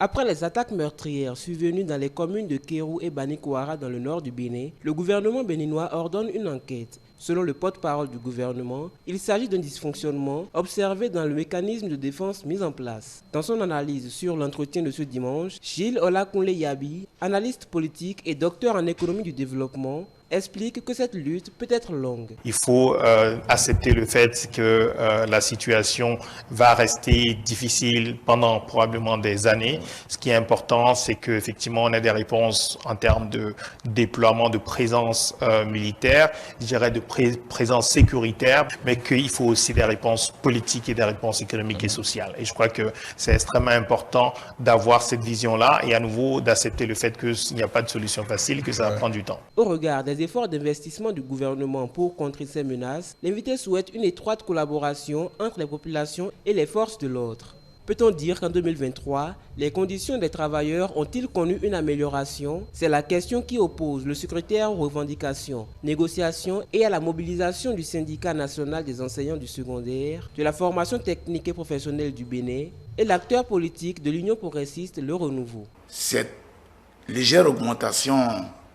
Après les attaques meurtrières survenues dans les communes de Kéru et Banikouara dans le nord du Bénin, le gouvernement béninois ordonne une enquête. Selon le porte-parole du gouvernement, il s'agit d'un dysfonctionnement observé dans le mécanisme de défense mis en place. Dans son analyse sur l'entretien de ce dimanche, Gilles Olakunle Yabi, analyste politique et docteur en économie du développement, explique que cette lutte peut être longue. Il faut accepter le fait que la situation va rester difficile pendant probablement des années. Ce qui est important, c'est qu'effectivement, on a des réponses en termes de déploiement de présence militaire, je dirais de présence sécuritaire, mais qu'il faut aussi des réponses politiques et des réponses économiques et sociales. Et je crois que c'est extrêmement important d'avoir cette vision-là et à nouveau d'accepter le fait qu'il n'y a pas de solution facile, que ça va prendre du temps. Au regard des efforts d'investissement du gouvernement pour contrer ces menaces, l'invité souhaite une étroite collaboration entre les populations et les forces de l'ordre. Peut-on dire qu'en 2023, les conditions des travailleurs ont-ils connu une amélioration? C'est la question qui oppose le secrétaire aux revendications, négociations et à la mobilisation du syndicat national des enseignants du secondaire, de la formation technique et professionnelle du Bénin et l'acteur politique de l'Union progressiste Le Renouveau. Cette légère augmentation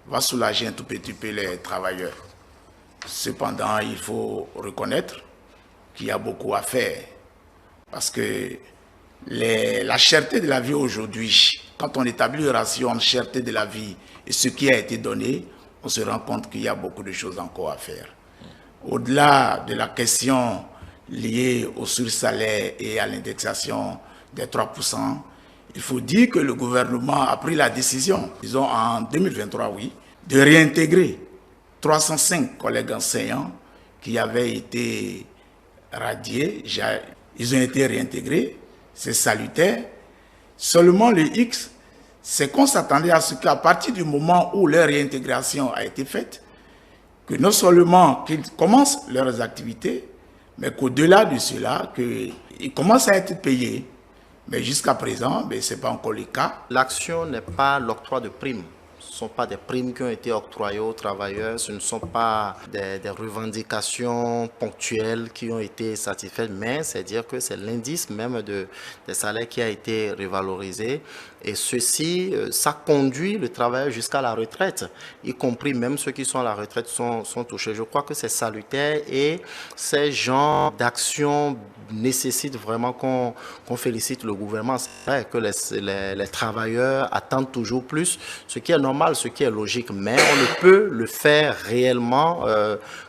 va soulager un tout petit peu les travailleurs. Cependant, il faut reconnaître qu'il y a beaucoup à faire parce que la cherté de la vie aujourd'hui, quand on établit une ratio entre cherté de la vie et ce qui a été donné, on se rend compte qu'il y a beaucoup de choses encore à faire. Au-delà de la question liée au sursalaire et à l'indexation des 3%, il faut dire que le gouvernement a pris la décision, disons en 2023, oui, de réintégrer 305 collègues enseignants qui avaient été radiés. Ils ont été réintégrés, c'est salutaire. Seulement le X, c'est qu'on s'attendait à ce qu'à partir du moment où leur réintégration a été faite, que non seulement qu'ils commencent leurs activités, mais qu'au-delà de cela, qu'ils commencent à être payés. Mais jusqu'à présent, ce n'est pas encore le cas. L'action n'est pas l'octroi de primes. Ce ne sont pas des primes qui ont été octroyées aux travailleurs, ce ne sont pas des revendications ponctuelles qui ont été satisfaites, mais c'est dire que c'est l'indice même des salaires qui a été revalorisé. Et ceci, ça conduit le travailleur jusqu'à la retraite, y compris même ceux qui sont à la retraite sont touchés. Je crois que c'est salutaire et ces genres d'actions nécessitent vraiment qu'on félicite le gouvernement. C'est vrai que les travailleurs attendent toujours plus, ce qui est normal, ce qui est logique, mais on ne peut le faire réellement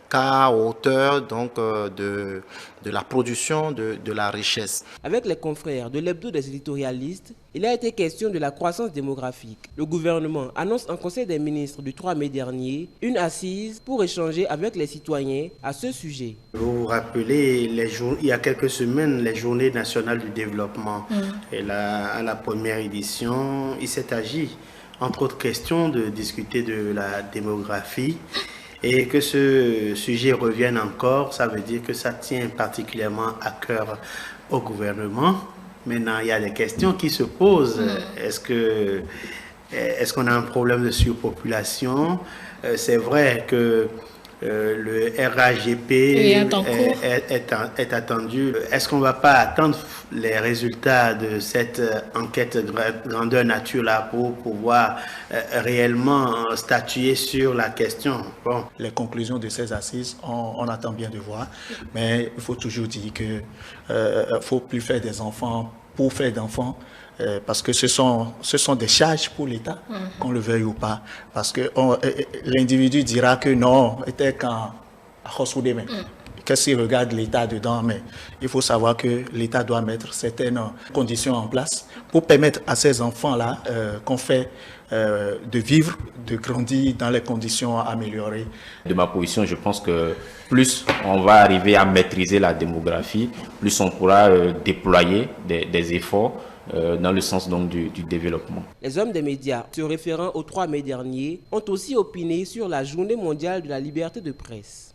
qu'à hauteur donc, de la production de la richesse. Avec les confrères de l'hebdo des éditorialistes, il a été question de la croissance démographique. Le gouvernement annonce en Conseil des ministres du 3 mai dernier une assise pour échanger avec les citoyens à ce sujet. Vous vous rappelez, il y a quelques semaines, les Journées nationales du développement. Et à la première édition, il s'est agi, entre autres questions, de discuter de la démographie. Et que ce sujet revienne encore, ça veut dire que ça tient particulièrement à cœur au gouvernement. Maintenant, il y a des questions qui se posent. Est-ce qu'on a un problème de surpopulation? C'est vrai que le RAGP est attendu. Est-ce qu'on ne va pas attendre les résultats de cette enquête grandeur nature là pour pouvoir réellement statuer sur la question? Bon. Les conclusions de ces assises, on attend bien de voir, mais il faut toujours dire que faut plus faire des enfants pour faire d'enfants. Parce que ce sont des charges pour l'État, qu'on le veuille ou pas. Parce que l'individu dira que non, était quand qu'est-ce qu'il regarde l'État dedans, mais il faut savoir que l'État doit mettre certaines conditions en place pour permettre à ces enfants-là qu'on fait de vivre, de grandir dans les conditions améliorées. De ma position, je pense que plus on va arriver à maîtriser la démographie, plus on pourra déployer des efforts dans le sens donc du développement. Les hommes des médias, se référant au 3 mai dernier, ont aussi opiné sur la Journée mondiale de la liberté de presse.